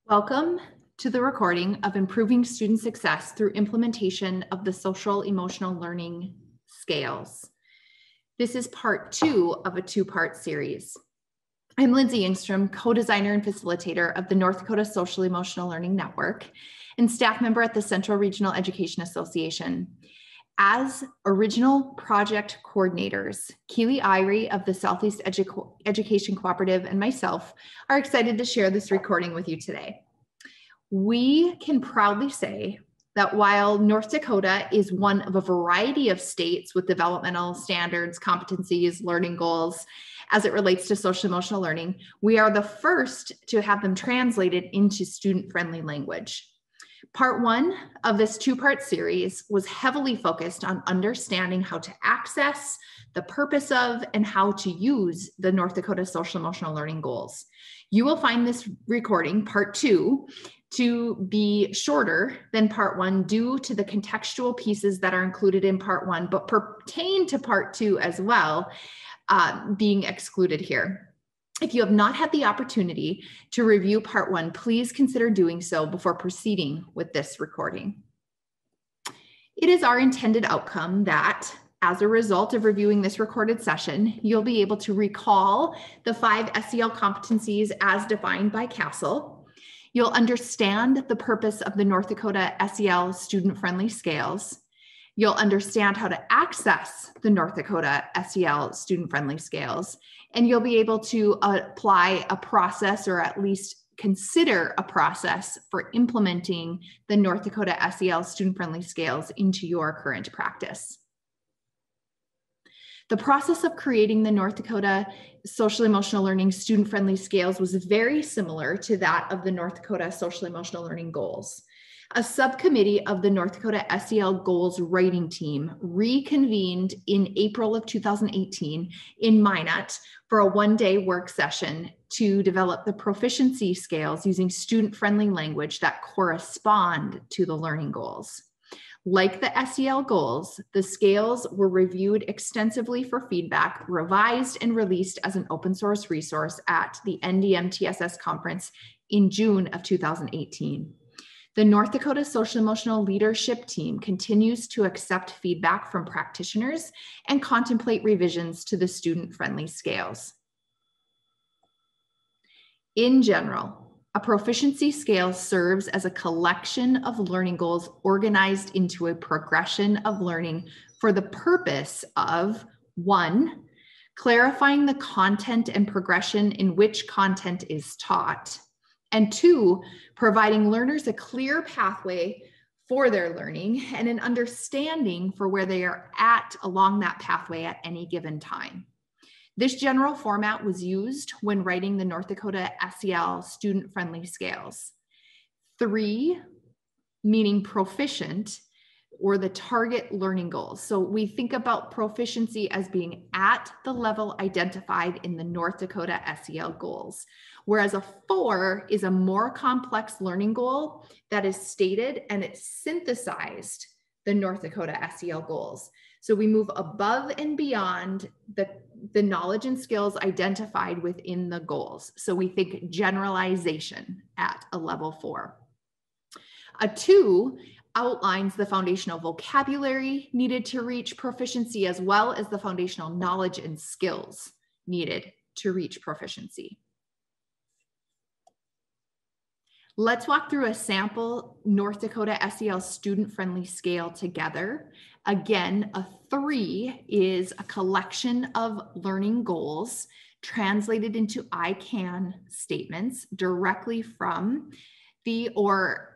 Welcome to the recording of Improving Student Success through Implementation of the Social Emotional Learning Scales. This is part 2 of a 2-part series. I'm Lindsay Engstrom, co-designer and facilitator of the North Dakota Social Emotional Learning Network and staff member at the Central Regional Education Association. As original project coordinators, Keely Irie of the Southeast Education Cooperative and myself are excited to share this recording with you today. We can proudly say that while North Dakota is one of a variety of states with developmental standards, competencies, learning goals, as it relates to social emotional learning, we are the first to have them translated into student-friendly language. Part 1 of this 2-part series was heavily focused on understanding how to access, the purpose of, and how to use the North Dakota Social Emotional Learning Goals. You will find this recording, part 2, to be shorter than part 1 due to the contextual pieces that are included in part 1, but pertain to part 2 as well, being excluded here. If you have not had the opportunity to review part 1, please consider doing so before proceeding with this recording. It is our intended outcome that, as a result of reviewing this recorded session, you'll be able to recall the 5 SEL competencies as defined by CASEL. You'll understand the purpose of the North Dakota SEL Student-Friendly Scales. You'll understand how to access the North Dakota SEL Student-Friendly Scales, and you'll be able to apply a process, or at least consider a process, for implementing the North Dakota SEL Student-Friendly Scales into your current practice. The process of creating the North Dakota Social Emotional Learning Student-Friendly Scales was very similar to that of the North Dakota Social Emotional Learning Goals. A subcommittee of the North Dakota SEL Goals writing team reconvened in April of 2018 in Minot for a 1-day work session to develop the proficiency scales using student-friendly language that correspond to the learning goals. Like the SEL goals, the scales were reviewed extensively for feedback, revised, and released as an open source resource at the NDMTSS conference in June of 2018. The North Dakota Social Emotional Leadership Team continues to accept feedback from practitioners and contemplate revisions to the student-friendly scales. In general, a proficiency scale serves as a collection of learning goals organized into a progression of learning for the purpose of 1, clarifying the content and progression in which content is taught, and 2, providing learners a clear pathway for their learning and an understanding for where they are at along that pathway at any given time. This general format was used when writing the North Dakota SEL Student-Friendly Scales. 3, meaning proficient, or the target learning goals. So we think about proficiency as being at the level identified in the North Dakota SEL goals, whereas a 4 is a more complex learning goal that is stated and it's synthesized the North Dakota SEL goals. So we move above and beyond the knowledge and skills identified within the goals. So we think generalization at a level 4. A 2 outlines the foundational vocabulary needed to reach proficiency, as well as the foundational knowledge and skills needed to reach proficiency. Let's walk through a sample North Dakota SEL student-friendly scale together. Again, a 3 is a collection of learning goals translated into I can statements directly from the or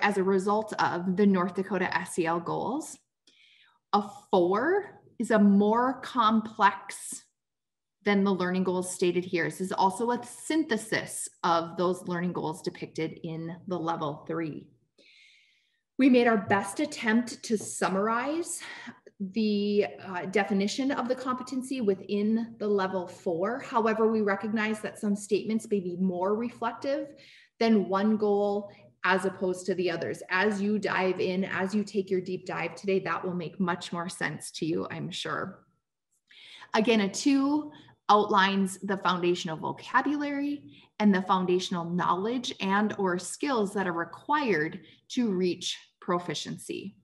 as a result of the North Dakota SEL goals. A 4 is a more complex than the learning goals stated here. This is also a synthesis of those learning goals depicted in the level 3. We made our best attempt to summarize the definition of the competency within the level 4. However, we recognize that some statements may be more reflective than one goal as opposed to the others. As you dive in, as you take your deep dive today, that will make much more sense to you, I'm sure. Again, a 2 outlines the foundational vocabulary and the foundational knowledge and or skills that are required to reach proficiency.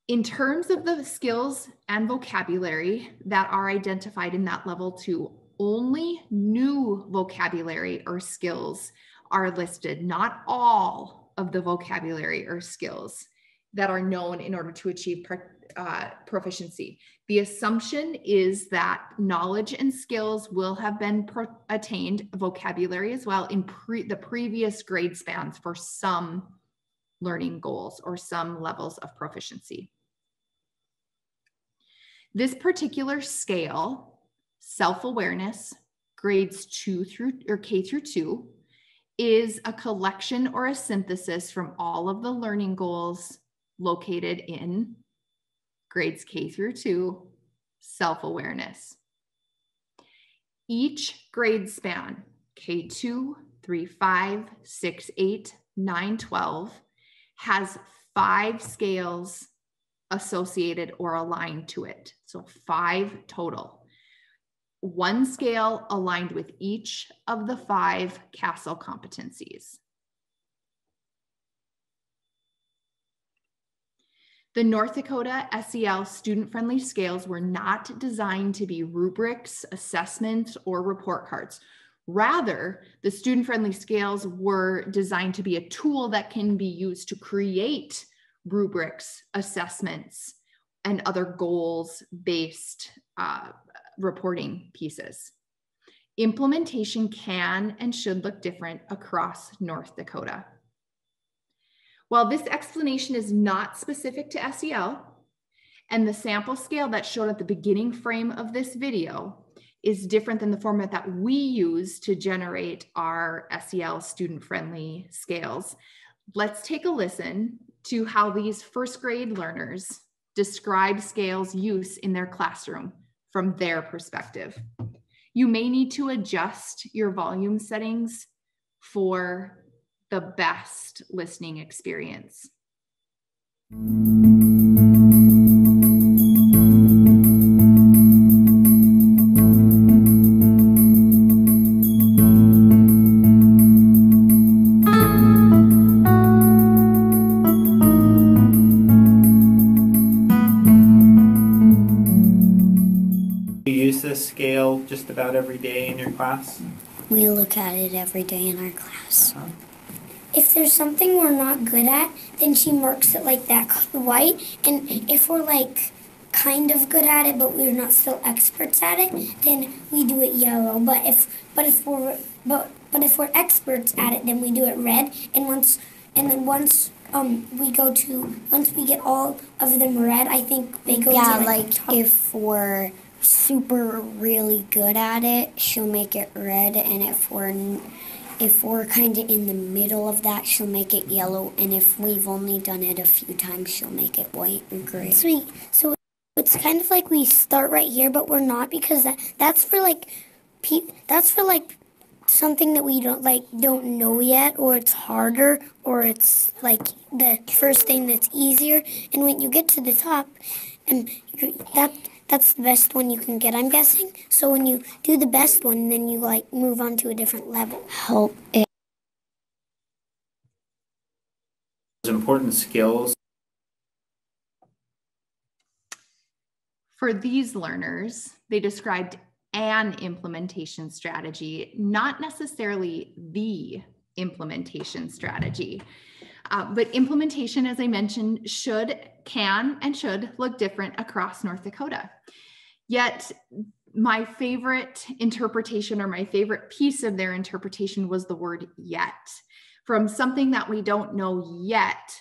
In terms of the skills and vocabulary that are identified in that level 2, only new vocabulary or skills are listed, not all of the vocabulary or skills that are known in order to achieve proficiency. The assumption is that knowledge and skills will have been attained, vocabulary as well, in the previous grade spans for some learning goals or some levels of proficiency. This particular scale, self-awareness, grades 2 through or K through 2, is a collection or a synthesis from all of the learning goals located in grades K through 2, self-awareness. Each grade span, K2, 3, 5, 6, 8, 9, 12, has 5 scales associated or aligned to it. So 5 total. 1 scale aligned with each of the 5 CASEL competencies. The North Dakota SEL student-friendly scales were not designed to be rubrics, assessments, or report cards. Rather, the student-friendly scales were designed to be a tool that can be used to create rubrics, assessments, and other goals-based reporting pieces. Implementation can and should look different across North Dakota. While this explanation is not specific to SEL, and the sample scale that showed at the beginning frame of this video is different than the format that we use to generate our SEL student-friendly scales, let's take a listen to how these first grade learners describe scales use in their classroom from their perspective. You may need to adjust your volume settings for the best listening experience. You use this scale just about every day in your class? We look at it every day in our class. If there's something we're not good at, then she marks it like that white. And if we're like kind of good at it, but we're not still experts at it, then we do it yellow. But if we're experts at it, then we do it red. And once we get all of them red, I think they go to like if we're super really good at it, she'll make it red, and if we're kind of in the middle of that, she'll make it yellow, and if we've only done it a few times, she'll make it white and gray. Sweet. So it's kind of like we start right here, but we're not, because that's for something that we don't know yet, or it's harder, or it's like the first thing that's easier. And when you get to the top, and that's the best one you can get, I'm guessing. So when you do the best one, then you like move on to a different level. Help it. Important skills. For these learners, they described an implementation strategy, not necessarily the implementation strategy. But implementation, as I mentioned, can and should look different across North Dakota. Yet my favorite interpretation, or my favorite piece of their interpretation, was the word yet. From something that we don't know yet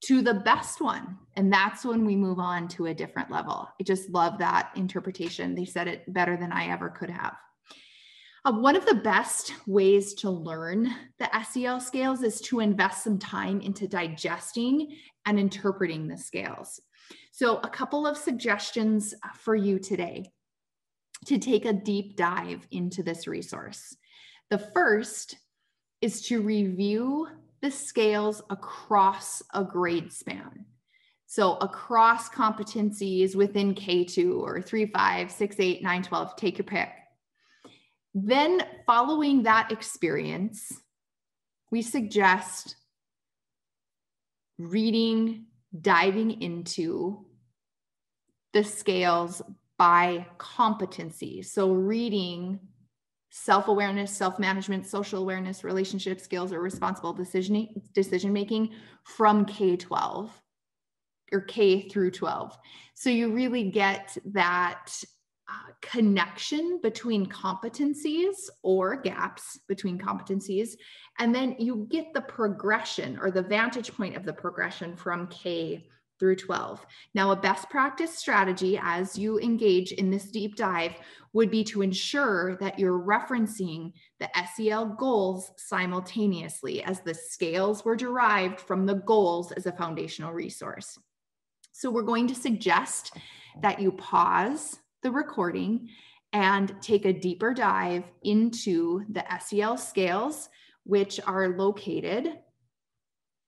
to the best one. And that's when we move on to a different level. I just love that interpretation. They said it better than I ever could have. One of the best ways to learn the SEL scales is to invest some time into digesting and interpreting the scales. So a couple of suggestions for you today to take a deep dive into this resource. The first is to review the scales across a grade span. So across competencies within K2 or 3, 5, 6, 8, 9, 12, take your pick. Then following that experience, we suggest reading, diving into the scales by competency. So reading self-awareness, self-management, social awareness, relationship skills, or responsible decision-making from K-12 or K through 12. So you really get that connection between competencies or gaps between competencies. And then you get the progression or the vantage point of the progression from K through 12. Now, a best practice strategy as you engage in this deep dive would be to ensure that you're referencing the SEL goals simultaneously, as the scales were derived from the goals as a foundational resource. So we're going to suggest that you pause the recording and take a deeper dive into the SEL scales, which are located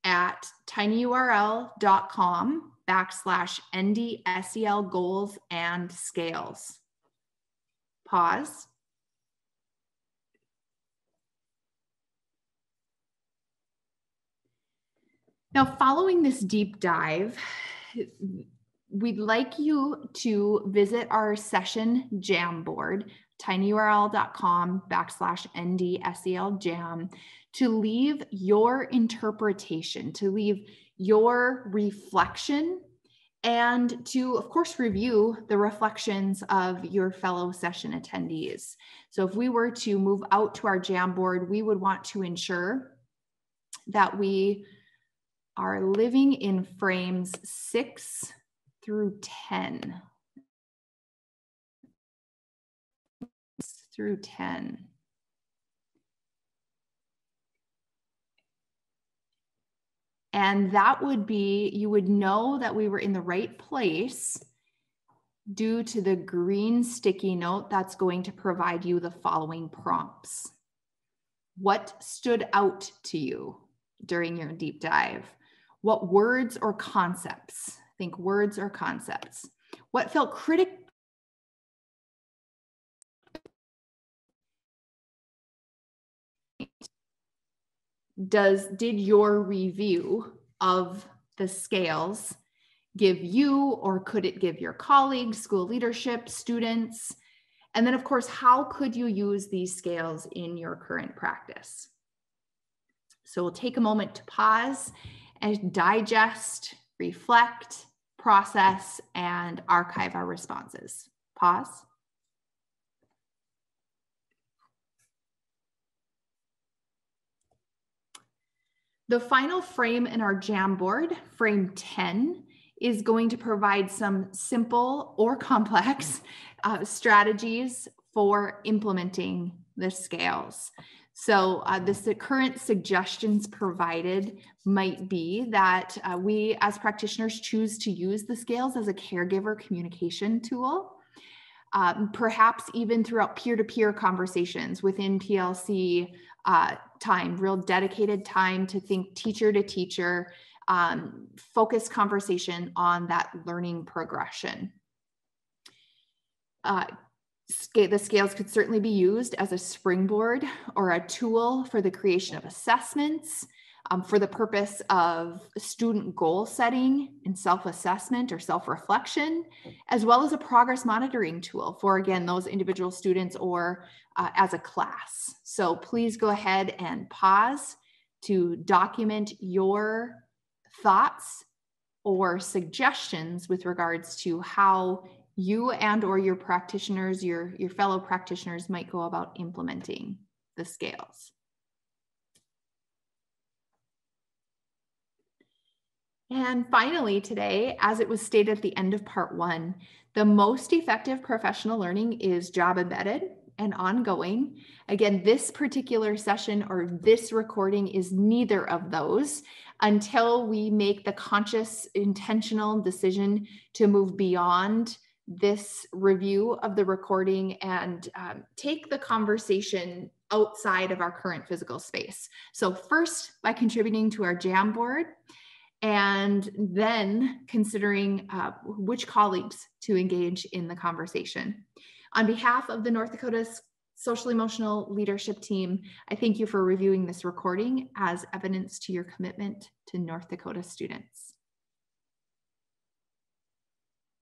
at tinyurl.com/ND-SEL goals and scales. Pause. Now, following this deep dive, we'd like you to visit our session Jamboard, tinyurl.com/ND-SEL jam, to leave your interpretation, to leave your reflection, and to, of course, review the reflections of your fellow session attendees. So if we were to move out to our Jamboard, we would want to ensure that we are living in frames 6 through 10. 6 through 10. And that would be, you would know that we were in the right place due to the green sticky note that's going to provide you the following prompts. What stood out to you during your deep dive? What words or concepts? Think words or concepts. What felt critical? Did your review of the scales give you, or could it give your colleagues, school leadership, students? And then, of course, how could you use these scales in your current practice? So we'll take a moment to pause and digest, reflect, process, and archive our responses. Pause. The final frame in our Jamboard, frame 10, is going to provide some simple or complex strategies for implementing the scales. So the current suggestions provided might be that we as practitioners choose to use the scales as a caregiver communication tool, perhaps even throughout peer-to-peer conversations within PLC time, real dedicated time to think teacher to teacher, focused conversation on that learning progression. The scales could certainly be used as a springboard or a tool for the creation of assessments, for the purpose of student goal setting and self-assessment or self-reflection, as well as a progress monitoring tool for, again, those individual students or as a class. So please go ahead and pause to document your thoughts or suggestions with regards to how you and or your practitioners, your fellow practitioners might go about implementing the scales. And finally today, as it was stated at the end of part 1, the most effective professional learning is job embedded and ongoing. Again, this particular session or this recording is neither of those until we make the conscious, intentional decision to move beyond this review of the recording and take the conversation outside of our current physical space. So first, by contributing to our Jamboard, and then considering which colleagues to engage in the conversation. On behalf of the North Dakota Social Emotional Leadership Team, I thank you for reviewing this recording as evidence to your commitment to North Dakota students.